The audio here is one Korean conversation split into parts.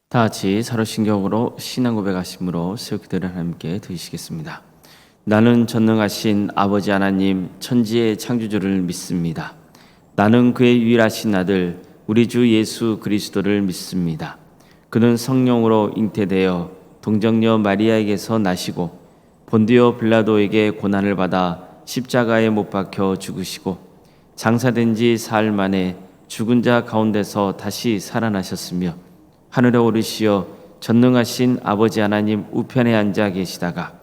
다 같이 사로신경으로 신앙 고백하심으로 새우기도를 하나님께 드리시겠습니다. 나는 전능하신 아버지 하나님 천지의 창조주를 믿습니다. 나는 그의 유일하신 아들 우리 주 예수 그리스도를 믿습니다. 그는 성령으로 잉태되어 동정녀 마리아에게서 나시고 본디오 빌라도에게 고난을 받아 십자가에 못 박혀 죽으시고 장사된 지 사흘 만에 죽은 자 가운데서 다시 살아나셨으며 하늘에 오르시어 전능하신 아버지 하나님 우편에 앉아 계시다가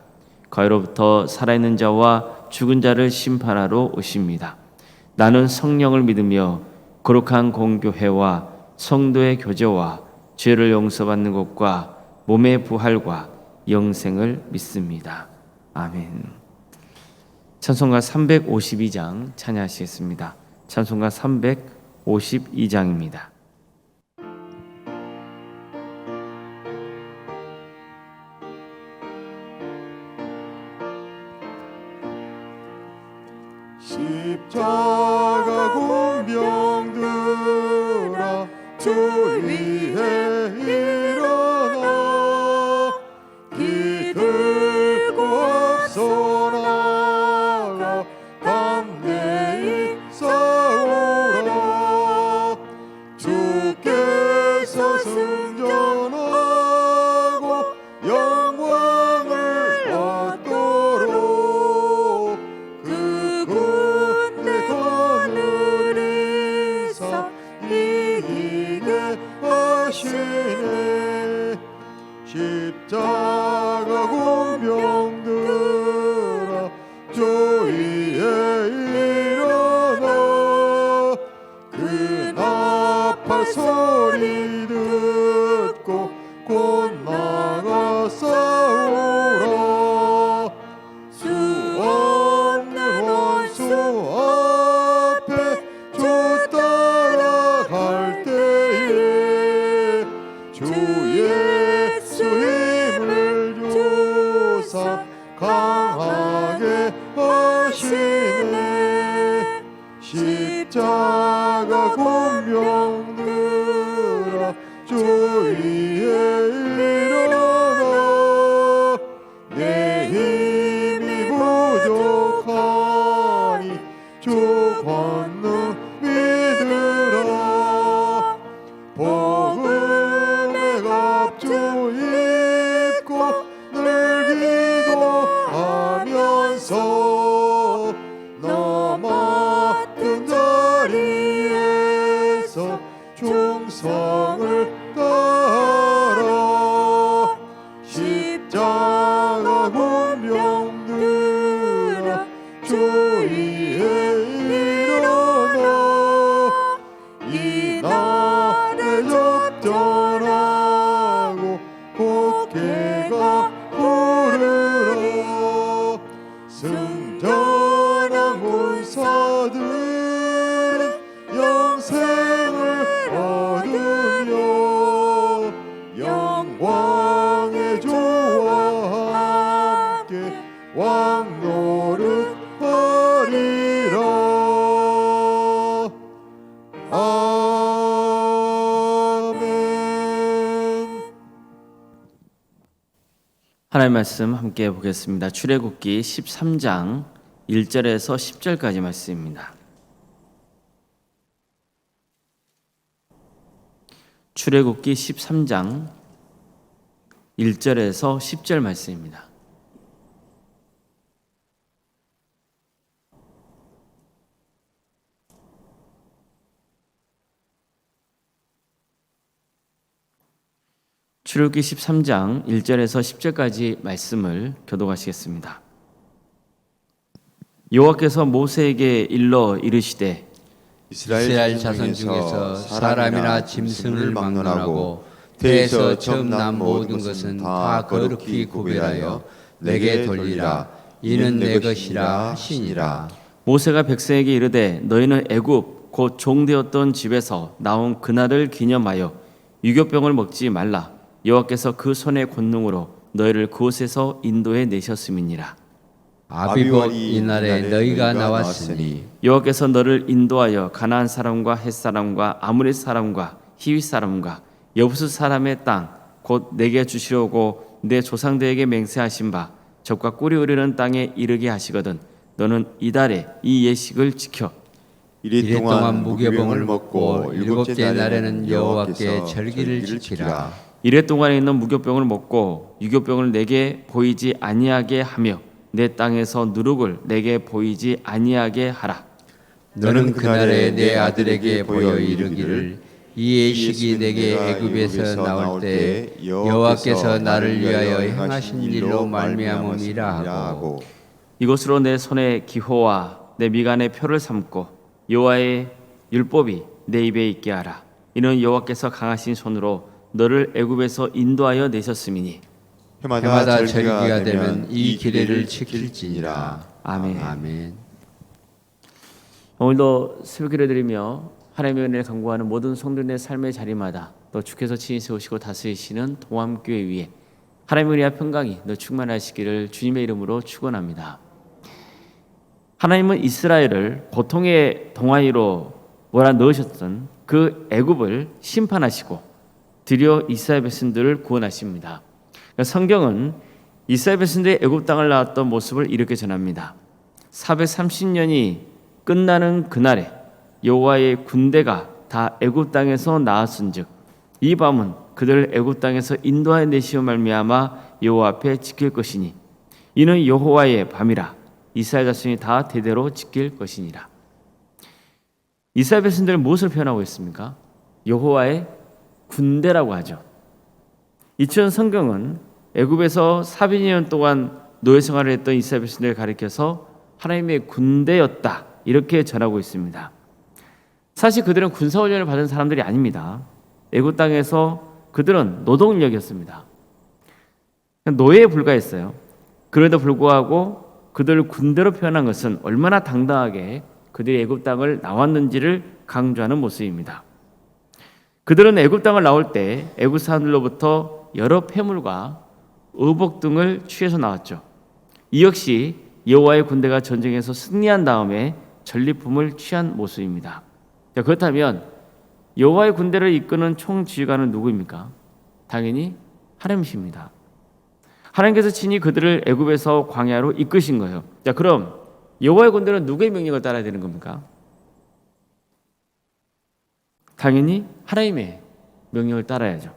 거기로부터 살아있는 자와 죽은 자를 심판하러 오십니다. 나는 성령을 믿으며 거룩한 공교회와 성도의 교제와 죄를 용서받는 것과 몸의 부활과 영생을 믿습니다. 아멘. 찬송가 352장 찬양하시겠습니다. 찬송가 352장입니다. 십자가 공병들아 주 위에 일어나 기 들고 앞서 나가 담대히 싸우라. 주께서 승전하고 영광을 얻도록 그 군대 거느리사 이기게 하시네. 십자가 공병들아 주 위에 일어나 그 나팔 소리 듣고 곧 나가 싸우라. 수 없는 원수 앞에 주 따라갈 때에 주 예수 힘을 주사 강하게 하시네. 십자가 공병들아 주 위에 일어나 내 힘이 부족하니 주 권능 믿으라. 복음의 갑주 입고 늘 기도하면서 너 맡은 자리에서 충성을 다하라. 십자가 공병들아 주 위에 일어나 이 날에 접전하고 곡해가 부르라. 승전한 군사들은 영생을 얻으며 영광의 주와 함께 왕노릇하리라. 아멘. 하나님의 말씀 함께 보겠습니다. 출애굽기 13장 1절에서 10절까지 말씀입니다. 출애굽기 13장 1절에서 10절 말씀입니다. 출애굽기 13장 1절에서 10절까지 말씀을 교독하시겠습니다. 여호와께서 모세에게 일러 이르시되 이스라엘 자손 중에서 사람이나 짐승을 막론하고 태에서 처음 난 모든 것은 다 거룩히 구별하여 내게 돌리라. 이는 내 것이라 하시니라. 모세가 백성에게 이르되 너희는 애굽 곧 종되었던 집에서 나온 그날을 기념하여 유교병을 먹지 말라. 여호와께서 그 손의 권능으로 너희를 그곳에서 인도해 내셨음이니라. 아비봇 이날에 너희가 나왔으니 여호와께서 너를 인도하여 가나안 사람과 헷 사람과 아모리 사람과 히윗 사람과 여부스 사람의 땅 곧 내게 주시려고 내 조상들에게 맹세하신 바 적과 꿀이 흐르는 땅에 이르게 하시거든 너는 이달에 이 예식을 지켜 이래 동안 무교병을 먹고 일곱째 날에는 여호와께 절기를 지키라. 이래 동안에 있는 무교병을 먹고 유교병을 내게 보이지 아니하게 하며 내 땅에서 누룩을 내게 보이지 아니하게 하라. 너는 그날에 내 아들에게 보여 이르기를 이 예식이 내게 애굽에서 나올 때 여호와께서 나를 위하여 행하신 일로 말미암음이라 하고 이것으로 내 손에 기호와 내 미간에 표를 삼고 여호와의 율법이 내 입에 있게 하라. 이는 여호와께서 강하신 손으로 너를 애굽에서 인도하여 내셨음이니 해마다 절기가 되면 이 규례를 지킬지니라. 아멘. 아멘. 오늘도 새벽기를 드리며 하나님의 은혜를 간구하는 모든 성도들의 삶의 자리마다 또 주께서 친히 세우시고 다스리시는 동암교회 위에 하나님의 은혜와 평강이 너 충만하시기를 주님의 이름으로 축원합니다. 하나님은 이스라엘을 고통의 동아리로 몰아넣으셨던 그 애굽을 심판하시고 드디어 이스라엘 백성들을 구원하십니다. 성경은 이스라엘 백성들이 애굽 땅을 나왔던 모습을 이렇게 전합니다. 430년이 끝나는 그날에 여호와의 군대가 다 애굽 땅에서 나왔은즉 이 밤은 그들을 애굽 땅에서 인도하여 내시어 말미암아 여호와 앞에 지킬 것이니 이는 여호와의 밤이라 이스라엘 자손이 다 대대로 지킬 것이니라. 이스라엘 백성들은 무엇을 표현하고 있습니까? 여호와의 군대라고 하죠. 이처럼 성경은 애굽에서 400년 동안 노예 생활을 했던 이스라엘 백성들을 가리켜서 하나님의 군대였다 이렇게 전하고 있습니다. 사실 그들은 군사훈련을 받은 사람들이 아닙니다. 애굽 땅에서 그들은 노동력이었습니다. 노예에 불과했어요. 그럼에도 불구하고 그들을 군대로 표현한 것은 얼마나 당당하게 그들이 애굽 땅을 나왔는지를 강조하는 모습입니다. 그들은 애굽 땅을 나올 때 애굽 사람들로부터 여러 폐물과 의복 등을 취해서 나왔죠. 이 역시 여호와의 군대가 전쟁에서 승리한 다음에 전리품을 취한 모습입니다. 자, 그렇다면 여호와의 군대를 이끄는 총지휘관은 누구입니까? 당연히 하나님이십니다. 하나님께서 친히 그들을 애굽에서 광야로 이끄신 거예요. 자, 그럼 여호와의 군대는 누구의 명령을 따라야 되는 겁니까? 당연히 하나님의 명령을 따라야죠.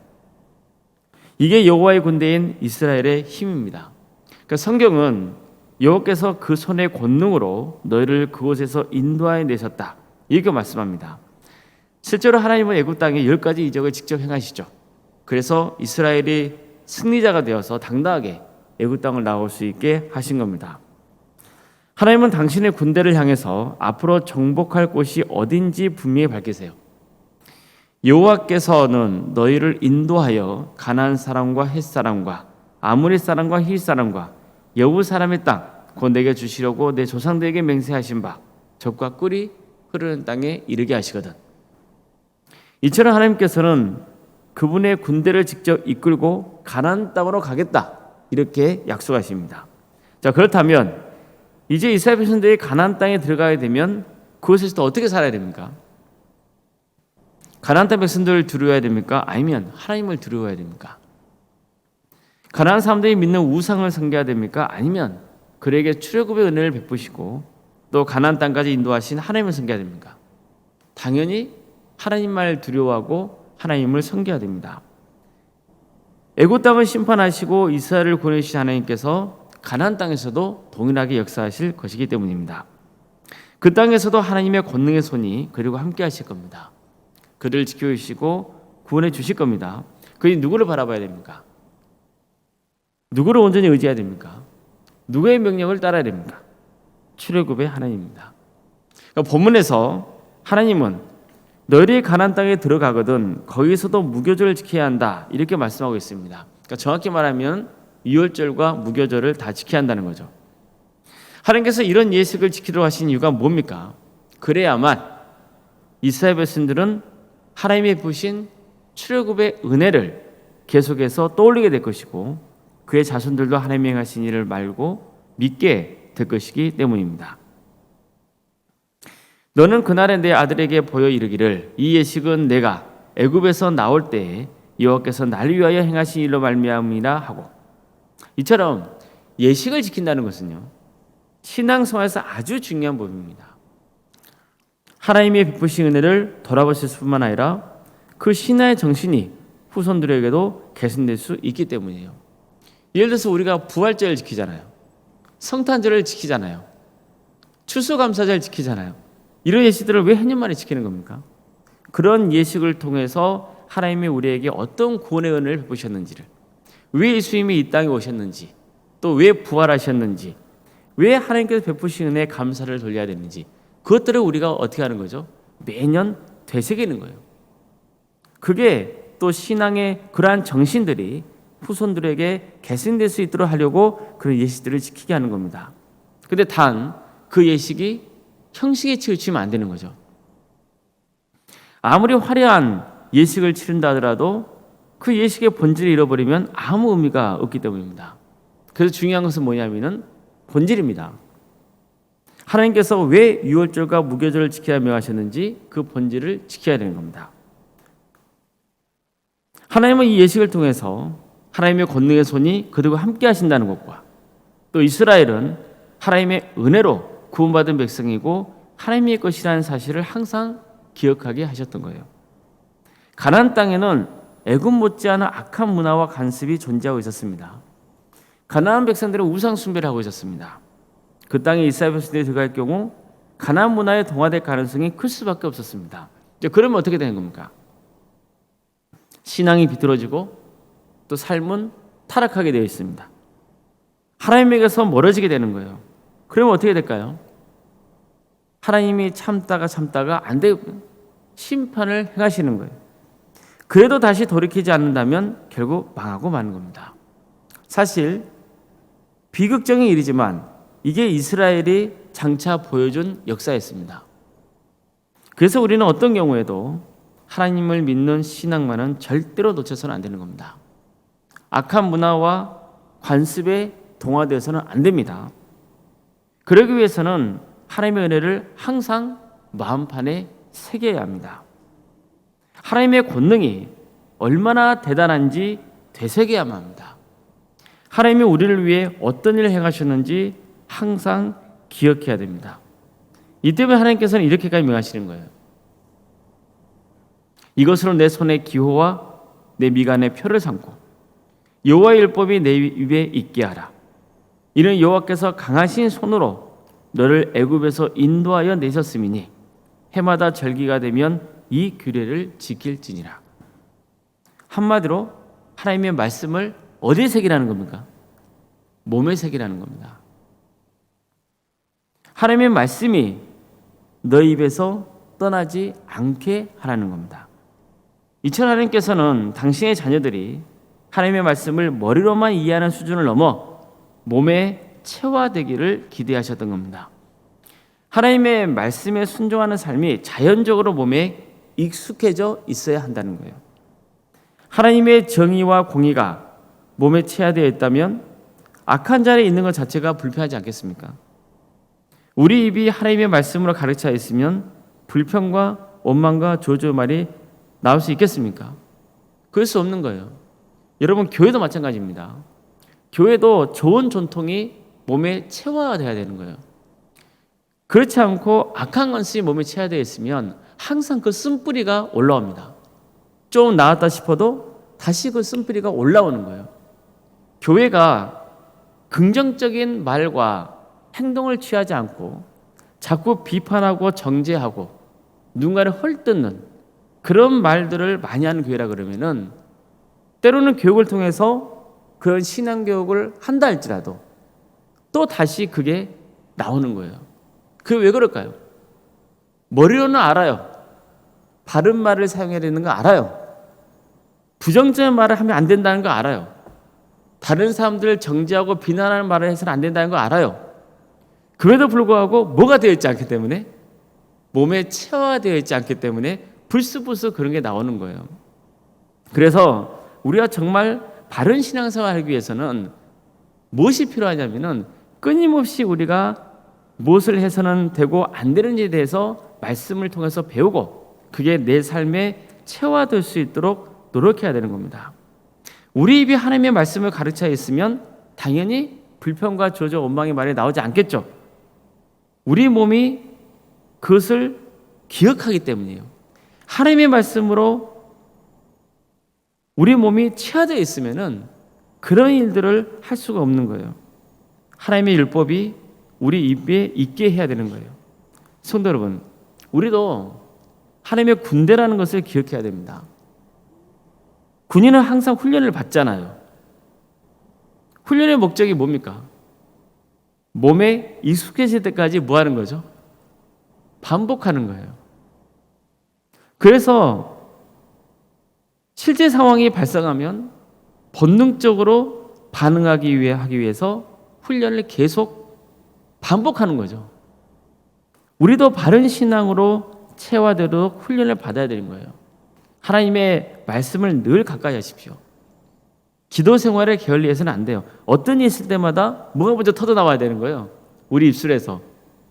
이게 여호와의 군대인 이스라엘의 힘입니다. 그러니까 성경은 여호와께서 그 손의 권능으로 너희를 그곳에서 인도하여 내셨다 이렇게 말씀합니다. 실제로 하나님은 애굽 땅에 10가지 이적을 직접 행하시죠. 그래서 이스라엘이 승리자가 되어서 당당하게 애굽 땅을 나올 수 있게 하신 겁니다. 하나님은 당신의 군대를 향해서 앞으로 정복할 곳이 어딘지 분명히 밝히세요. 여호와께서는 너희를 인도하여 가나안 사람과 헷 사람과 아모리 사람과 힐 사람과 여부 사람의 땅 곧 내게 주시려고 내 조상들에게 맹세하신 바 적과 꿀이 흐르는 땅에 이르게 하시거든. 이처럼 하나님께서는 그분의 군대를 직접 이끌고 가나안 땅으로 가겠다 이렇게 약속하십니다. 자, 그렇다면 이제 이스라엘 백성들이 가나안 땅에 들어가야 되면 그곳에서 또 어떻게 살아야 됩니까? 가나안 땅 백성들을 두려워야 됩니까? 아니면 하나님을 두려워야 됩니까? 가나안 사람들이 믿는 우상을 섬겨야 됩니까? 아니면 그에게 출애굽의 은혜를 베푸시고 또 가나안 땅까지 인도하신 하나님을 섬겨야 됩니까? 당연히 하나님만을 두려워하고 하나님을 섬겨야 됩니다. 애굽 땅을 심판하시고 이스라엘을 구원해주신 하나님께서 가나안 땅에서도 동일하게 역사하실 것이기 때문입니다. 그 땅에서도 하나님의 권능의 손이 그리고 함께 하실 겁니다. 그들을 지켜주시고 구원해 주실 겁니다. 그들이 누구를 바라봐야 됩니까? 누구를 온전히 의지해야 됩니까? 누구의 명령을 따라야 됩니까? 출애굽의 하나님입니다. 그러니까 본문에서 하나님은 너희들이 가나안 땅에 들어가거든 거기서도 무교절을 지켜야 한다 이렇게 말씀하고 있습니다. 그러니까 정확히 말하면 유월절과 무교절을 다 지켜야 한다는 거죠. 하나님께서 이런 예식을 지키도록 하신 이유가 뭡니까? 그래야만 이스라엘 백성들은 하나님이 부신 출애굽의 은혜를 계속해서 떠올리게 될 것이고 그의 자손들도 하나님이 행하신 일을 말고 믿게 될 것이기 때문입니다. 너는 그날에 내 아들에게 보여 이르기를 이 예식은 내가 애굽에서 나올 때에 여호와께서 나를 위하여 행하신 일로 말미암이라 하고, 이처럼 예식을 지킨다는 것은요, 신앙생활에서 아주 중요한 부분입니다. 하나님의 베푸신 은혜를 돌아보실 뿐만 아니라 그 신앙의 정신이 후손들에게도 계승될 수 있기 때문이에요. 예를 들어서 우리가 부활절을 지키잖아요. 성탄절을 지키잖아요. 추수감사절을 지키잖아요. 이런 예식들을 왜 한 년 만에 지키는 겁니까? 그런 예식을 통해서 하나님이 우리에게 어떤 구원의 은혜를 베푸셨는지를, 왜 예수님이 이 땅에 오셨는지, 또 왜 부활하셨는지, 왜 하나님께서 베푸신 은혜에 감사를 돌려야 되는지, 그것들을 우리가 어떻게 하는 거죠? 매년 되새기는 거예요. 그게 또 신앙의 그러한 정신들이 후손들에게 계승될 수 있도록 하려고 그런 예식들을 지키게 하는 겁니다. 근데 단 그 예식이 형식에 치우치면 안 되는 거죠. 아무리 화려한 예식을 치른다 하더라도 그 예식의 본질을 잃어버리면 아무 의미가 없기 때문입니다. 그래서 중요한 것은 뭐냐면은 본질입니다. 하나님께서 왜 유월절과 무교절을 지켜야 명하셨는지 그 본질을 지켜야 되는 겁니다. 하나님은 이 예식을 통해서 하나님의 권능의 손이 그들과 함께 하신다는 것과, 또 이스라엘은 하나님의 은혜로 구원받은 백성이고 하나님의 것이라는 사실을 항상 기억하게 하셨던 거예요. 가나안 땅에는 애굽 못지않은 악한 문화와 간습이 존재하고 있었습니다. 가나안 백성들은 우상 숭배를 하고 있었습니다. 그 땅에 이스라엘 백성들이 들어갈 경우 가나안 문화에 동화될 가능성이 클 수밖에 없었습니다. 이제 그러면 어떻게 되는 겁니까? 신앙이 비틀어지고 또 삶은 타락하게 되어 있습니다. 하나님에게서 멀어지게 되는 거예요. 그러면 어떻게 될까요? 하나님이 참다가 안 되고 심판을 행하시는 거예요. 그래도 다시 돌이키지 않는다면 결국 망하고 마는 겁니다. 사실 비극적인 일이지만 이게 이스라엘이 장차 보여준 역사였습니다. 그래서 우리는 어떤 경우에도 하나님을 믿는 신앙만은 절대로 놓쳐서는 안 되는 겁니다. 악한 문화와 관습에 동화되어서는 안 됩니다. 그러기 위해서는 하나님의 은혜를 항상 마음판에 새겨야 합니다. 하나님의 권능이 얼마나 대단한지 되새겨야만 합니다. 하나님이 우리를 위해 어떤 일을 행하셨는지 항상 기억해야 됩니다. 이 때문에 하나님께서는 이렇게까지 명하시는 거예요. 이것으로 내 손의 기호와 내 미간의 표를 삼고 여호와의 율법이 내 입에 있게 하라. 이는 여호와께서 강하신 손으로 너를 애굽에서 인도하여 내셨음이니 해마다 절기가 되면 이 규례를 지킬지니라. 한마디로 하나님의 말씀을 어디에 새기라는 겁니까? 몸에 새기라는 겁니다. 하나님의 말씀이 너희 입에서 떠나지 않게 하라는 겁니다. 이처럼 하나님께서는 당신의 자녀들이 하나님의 말씀을 머리로만 이해하는 수준을 넘어 몸에 체화되기를 기대하셨던 겁니다. 하나님의 말씀에 순종하는 삶이 자연적으로 몸에 익숙해져 있어야 한다는 거예요. 하나님의 정의와 공의가 몸에 체화되어 있다면 악한 자리에 있는 것 자체가 불편하지 않겠습니까? 우리 입이 하나님의 말씀으로 가르쳐 있으면 불평과 원망과 조조 말이 나올 수 있겠습니까? 그럴 수 없는 거예요. 여러분, 교회도 마찬가지입니다. 교회도 좋은 전통이 몸에 체화되어야 되는 거예요. 그렇지 않고 악한 것이 몸에 체화되어 있으면 항상 그 쓴뿌리가 올라옵니다. 좀 나았다 싶어도 다시 그 쓴뿌리가 올라오는 거예요. 교회가 긍정적인 말과 행동을 취하지 않고 자꾸 비판하고 정죄하고 누군가를 헐뜯는 그런 말들을 많이 하는 교회라 그러면은 때로는 교육을 통해서 그런 신앙교육을 한다 할지라도 또 다시 그게 나오는 거예요. 그게 왜 그럴까요? 머리로는 알아요. 바른 말을 사용해야 되는 거 알아요. 부정적인 말을 하면 안 된다는 거 알아요. 다른 사람들을 정죄하고 비난하는 말을 해서는 안 된다는 거 알아요. 그럼에도 불구하고 뭐가 되어 있지 않기 때문에, 몸에 체화되어 있지 않기 때문에 불쑥불쑥 그런 게 나오는 거예요. 그래서 우리가 정말 바른 신앙생활을 하기 위해서는 무엇이 필요하냐면은 끊임없이 우리가 무엇을 해서는 되고 안 되는지에 대해서 말씀을 통해서 배우고 그게 내 삶에 체화될 수 있도록 노력해야 되는 겁니다. 우리 입이 하나님의 말씀을 가르쳐 있으면 당연히 불평과 조조, 원망의 말이 나오지 않겠죠. 우리 몸이 그것을 기억하기 때문이에요. 하나님의 말씀으로 우리 몸이 체화되어 있으면은 그런 일들을 할 수가 없는 거예요. 하나님의 율법이 우리 입에 있게 해야 되는 거예요. 성도 여러분, 우리도 하나님의 군대라는 것을 기억해야 됩니다. 군인은 항상 훈련을 받잖아요. 훈련의 목적이 뭡니까? 몸에 익숙해질 때까지 뭐 하는 거죠? 반복하는 거예요. 그래서 실제 상황이 발생하면 본능적으로 반응하기 위해서 훈련을 계속 반복하는 거죠. 우리도 바른 신앙으로 체화되도록 훈련을 받아야 되는 거예요. 하나님의 말씀을 늘 가까이 하십시오. 기도 생활에 게을리해서는 안 돼요. 어떤 일이 있을 때마다 뭐가 먼저 터져 나와야 되는 거예요. 우리 입술에서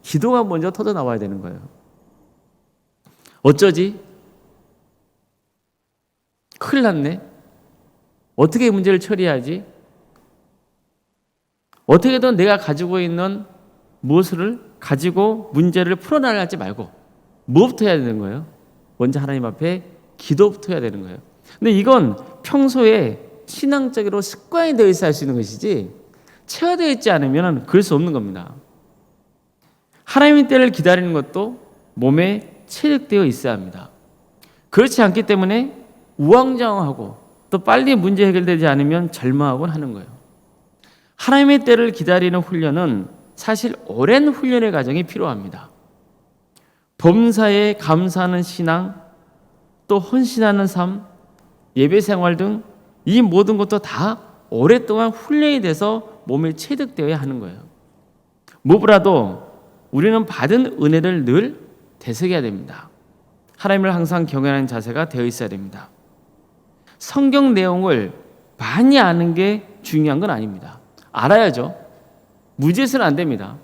기도가 먼저 터져 나와야 되는 거예요. 어쩌지? 큰일 났네. 어떻게 이 문제를 처리하지? 어떻게든 내가 가지고 있는 무엇을 가지고 문제를 풀어나가지 말고 뭐부터 해야 되는 거예요? 먼저 하나님 앞에 기도부터 해야 되는 거예요. 근데 이건 평소에 신앙적으로 습관이 되어 있어야 할 수 있는 것이지 체화되어 있지 않으면 그럴 수 없는 겁니다. 하나님의 때를 기다리는 것도 몸에 체득되어 있어야 합니다. 그렇지 않기 때문에 우왕좌왕하고 또 빨리 문제 해결되지 않으면 절망하곤 하는 거예요. 하나님의 때를 기다리는 훈련은 사실 오랜 훈련의 과정이 필요합니다. 범사에 감사하는 신앙, 또 헌신하는 삶, 예배 생활 등 이 모든 것도 다 오랫동안 훈련이 돼서 몸에 체득되어야 하는 거예요. 무엇보다도 우리는 받은 은혜를 늘 되새겨야 됩니다. 하나님을 항상 경외하는 자세가 되어 있어야 됩니다. 성경 내용을 많이 아는 게 중요한 건 아닙니다. 알아야죠. 무지해서는 안 됩니다.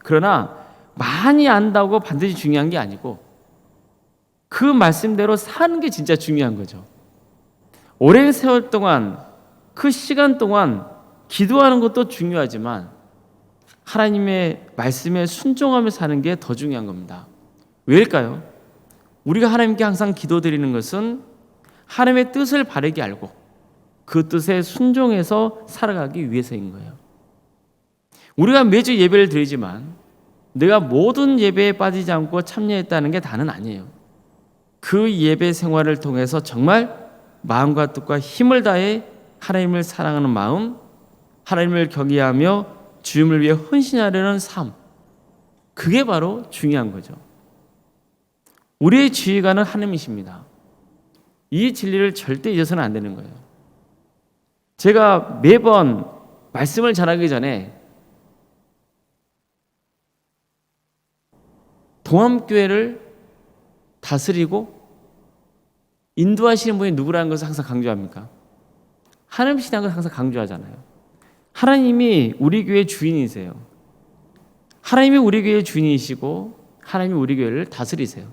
그러나 많이 안다고 반드시 중요한 게 아니고 그 말씀대로 사는 게 진짜 중요한 거죠. 오랜 세월 동안 그 시간 동안 기도하는 것도 중요하지만 하나님의 말씀에 순종하며 사는 게 더 중요한 겁니다. 왜일까요? 우리가 하나님께 항상 기도드리는 것은 하나님의 뜻을 바르게 알고 그 뜻에 순종해서 살아가기 위해서인 거예요. 우리가 매주 예배를 드리지만 내가 모든 예배에 빠지지 않고 참여했다는 게 다는 아니에요. 그 예배 생활을 통해서 정말 마음과 뜻과 힘을 다해 하나님을 사랑하는 마음, 하나님을 경외하며 주님을 위해 헌신하려는 삶, 그게 바로 중요한 거죠. 우리의 지휘관은 하나님이십니다. 이 진리를 절대 잊어서는 안 되는 거예요. 제가 매번 말씀을 전하기 전에 동암교회를 다스리고 인도하시는 분이 누구라는 것을 항상 강조합니까? 하나님 신앙을 항상 강조하잖아요. 하나님이 우리 교회의 주인이세요. 하나님이 우리 교회의 주인이시고 하나님이 우리 교회를 다스리세요.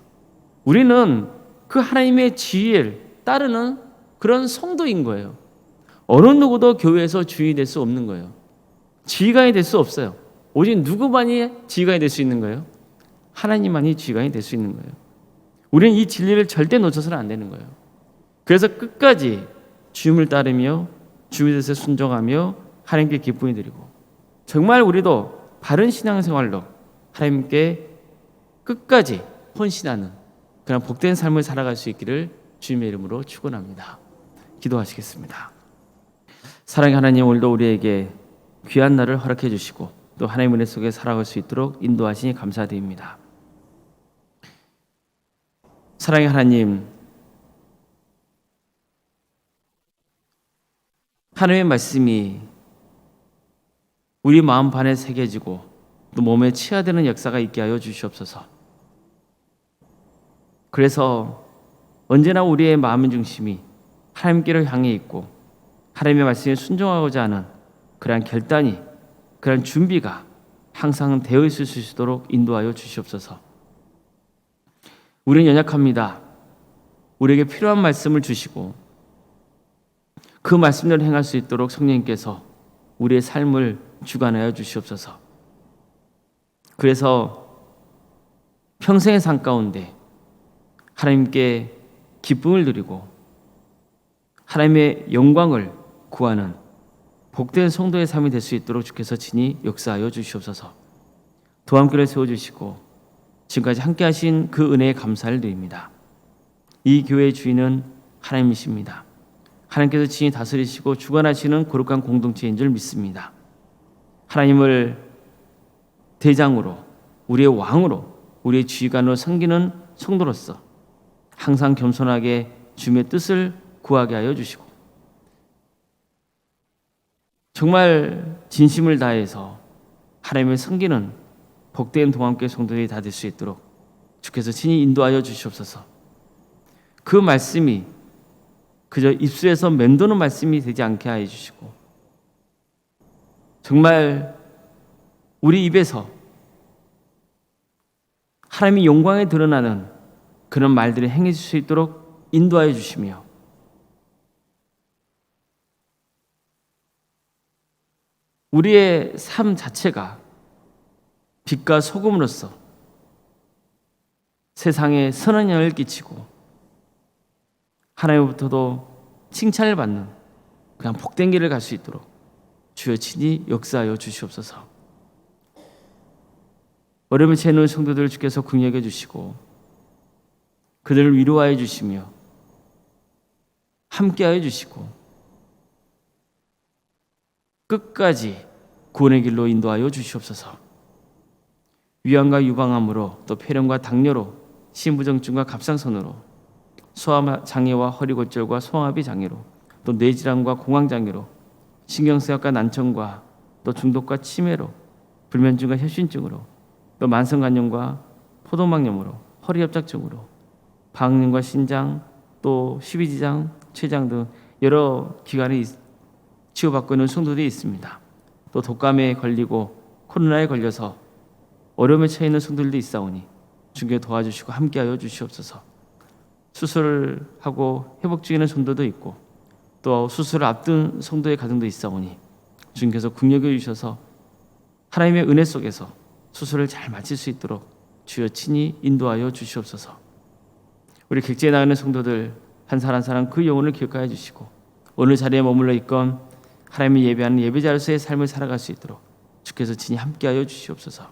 우리는 그 하나님의 지위를 따르는 그런 성도인 거예요. 어느 누구도 교회에서 주인이 될 수 없는 거예요. 지휘관이 될 수 없어요. 오직 누구만이 지휘관이 될 수 있는 거예요? 하나님만이 지휘관이 될 수 있는 거예요. 우리는 이 진리를 절대 놓쳐서는 안 되는 거예요. 그래서 끝까지 주님을 따르며 주님의 뜻에 순종하며 하나님께 기쁨을 드리고 정말 우리도 바른 신앙생활로 하나님께 끝까지 헌신하는 그런 복된 삶을 살아갈 수 있기를 주님의 이름으로 축원합니다. 기도하시겠습니다. 사랑의 하나님, 오늘도 우리에게 귀한 날을 허락해 주시고 또 하나님의 은혜 속에 살아갈 수 있도록 인도하시니 감사드립니다. 사랑의 하나님, 하나님의 말씀이 우리 마음 반에 새겨지고 또 몸에 치하되는 역사가 있게 하여 주시옵소서. 그래서 언제나 우리의 마음의 중심이 하나님께로 향해 있고 하나님의 말씀에 순종하고자 하는 그러한 결단이, 그러한 준비가 항상 되어 있을 수 있도록 인도하여 주시옵소서. 우리는 연약합니다. 우리에게 필요한 말씀을 주시고 그 말씀대로 행할 수 있도록 성령님께서 우리의 삶을 주관하여 주시옵소서. 그래서 평생의 삶 가운데 하나님께 기쁨을 누리고 하나님의 영광을 구하는 복된 성도의 삶이 될 수 있도록 주께서 친히 역사하여 주시옵소서. 도함교를 세워주시고 지금까지 함께 하신 그 은혜에 감사를 드립니다. 이 교회의 주인은 하나님이십니다. 하나님께서 친히 다스리시고 주관하시는 거룩한 공동체인 줄 믿습니다. 하나님을 대장으로, 우리의 왕으로, 우리의 지휘관으로 섬기는 성도로서 항상 겸손하게 주님의 뜻을 구하게 하여 주시고 정말 진심을 다해서 하나님을 섬기는 복된 동안교회 성도들이 다 될 수 있도록 주께서 친히 인도하여 주시옵소서. 그 말씀이 그저 입술에서 맴도는 말씀이 되지 않게 하여 주시고 정말 우리 입에서 하나님의 영광에 드러나는 그런 말들을 행해 줄 수 있도록 인도하여 주시며 우리의 삶 자체가 빛과 소금으로서 세상에 선한 영향을 끼치고 하나님으로부터도 칭찬을 받는 그냥 복된 길을 갈 수 있도록 주여 친히 역사하여 주시옵소서. 어려움에 처해 있는 성도들을 주께서 긍휼해 주시고 그들을 위로하여 주시며 함께하여 주시고 끝까지 구원의 길로 인도하여 주시옵소서. 위암과 유방암으로 또 폐렴과 당뇨로 심부정증과 갑상선으로 소화 장애와 허리골절과 소화압의 장애로 또 뇌질환과 공황장애로 신경쇠약과 난청과 또 중독과 치매로 불면증과 혈신증으로 또 만성간염과 포도막염으로 허리협착증으로 방광염과 신장 또 십이지장, 췌장 등 여러 기관에 치유받고 있는 성도들이 있습니다. 또 독감에 걸리고 코로나에 걸려서 어려움에 처해 있는 성도들도 있사오니 주께 도와주시고 함께하여 주시옵소서. 수술을 하고 회복 중인 성도도 있고 또 수술을 앞둔 성도의 가정도 있사오니 주님께서 긍휼히 주셔서 하나님의 은혜 속에서 수술을 잘 마칠 수 있도록 주여 친히 인도하여 주시옵소서. 우리 객지에 나가는 성도들 한 사람 한 사람 그 영혼을 기억하여 주시고 오늘 자리에 머물러 있건 하나님의 예배하는 예배자로서의 삶을 살아갈 수 있도록 주께서 친히 함께하여 주시옵소서.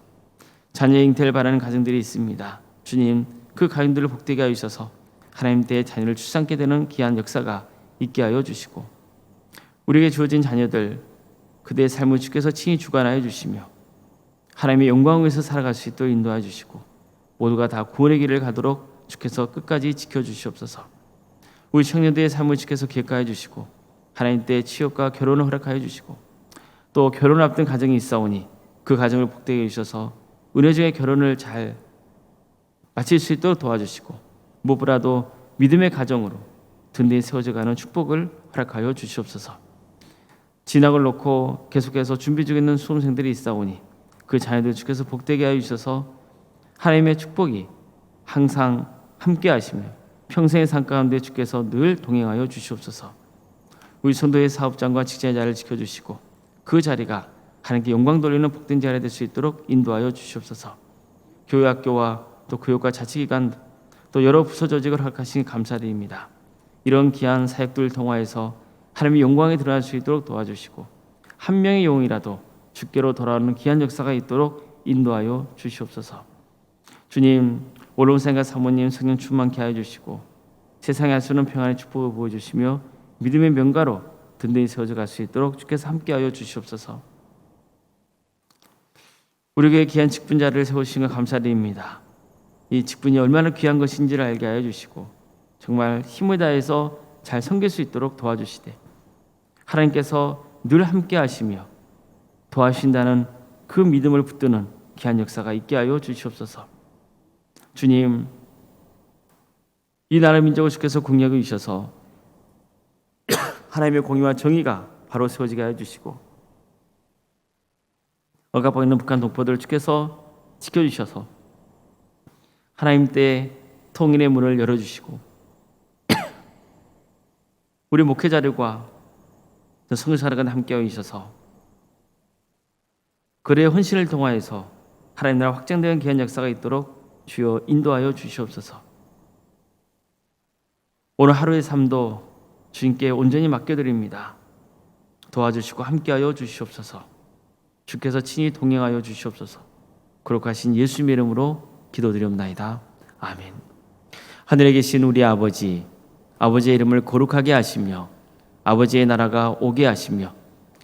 자녀의 잉태를 바라는 가정들이 있습니다. 주님 그 가정들을 복되게 하여 주셔서 하나님 때에 자녀를 출산케 되는 귀한 역사가 있게 하여 주시고 우리에게 주어진 자녀들 그들의 삶을 주께서 친히 주관하여 주시며 하나님의 영광을 위해서 살아갈 수 있도록 인도하여 주시고 모두가 다 구원의 길을 가도록 주께서 끝까지 지켜주시옵소서. 우리 청년들의 삶을 주께서 기억하여 주시고 하나님 때의 취업과 결혼을 허락하여 주시고 또 결혼을 앞둔 가정이 있사오니 그 가정을 복되게 해주셔서 은혜중의 결혼을 잘 마칠 수 있도록 도와주시고 무엇보다도 믿음의 가정으로 든든히 세워져가는 축복을 허락하여 주시옵소서. 진학을 놓고 계속해서 준비 중에 있는 수험생들이 있사오니 그 자녀들 주께서 복되게 하여 주셔서 하나님의 축복이 항상 함께 하시며 평생의 삶 가운데 주께서 늘 동행하여 주시옵소서. 우리 성도의 사업장과 직장의 자리를 지켜주시고 그 자리가 하나님께 영광 돌리는 복된 자리가 될 수 있도록 인도하여 주시옵소서. 교회 학교와 또 교육과 자치기관 또 여러 부서 조직을 허락하시니 감사드립니다. 이런 귀한 사역들을 통하여서 하나님의 영광이 드러날 수 있도록 도와주시고 한 명의 영이라도 주께로 돌아오는 귀한 역사가 있도록 인도하여 주시옵소서. 주님 올롱생과 사모님 성령 충만케 하여 주시고 세상에 알 수 없는 평안의 축복을 부어주시며 믿음의 명가로 든든히 세워져 갈 수 있도록 주께서 함께하여 주시옵소서. 우리에게 귀한 직분자를 세우신 것 감사드립니다. 이 직분이 얼마나 귀한 것인지를 알게 하여 주시고 정말 힘을 다해서 잘 섬길 수 있도록 도와주시되 하나님께서 늘 함께 하시며 도와주신다는 그 믿음을 붙드는 귀한 역사가 있게 하여 주시옵소서. 주님 이 나라 민족을 주께서 공략해 주셔서 하나님의 공의와 정의가 바로 세워지게 하여 주시고 억압하고 있는 북한 동포들을 주께서 지켜주셔서 하나님 때에 통일의 문을 열어주시고 우리 목회자들과 성사라간 함께하여 있어서 그의 헌신을 통하여서 하나님 나라 확장되는 귀한 역사가 있도록 주여 인도하여 주시옵소서. 오늘 하루의 삶도 주님께 온전히 맡겨드립니다. 도와주시고 함께하여 주시옵소서. 주께서 친히 동행하여 주시옵소서. 거룩하신 예수님의 이름으로 기도드리옵나이다. 아멘. 하늘에 계신 우리 아버지, 아버지의 이름을 거룩하게 하시며 아버지의 나라가 오게 하시며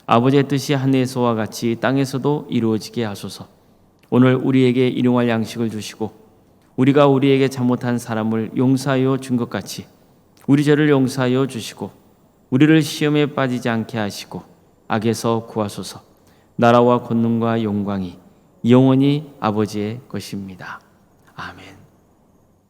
아버지의 뜻이 하늘에서와 같이 땅에서도 이루어지게 하소서. 오늘 우리에게 일용할 양식을 주시고 우리가 우리에게 잘못한 사람을 용서하여 준 것 같이 우리 죄를 용서하여 주시고 우리를 시험에 빠지지 않게 하시고 악에서 구하소서. 나라와 권능과 영광이 영원히 아버지의 것입니다. 아멘.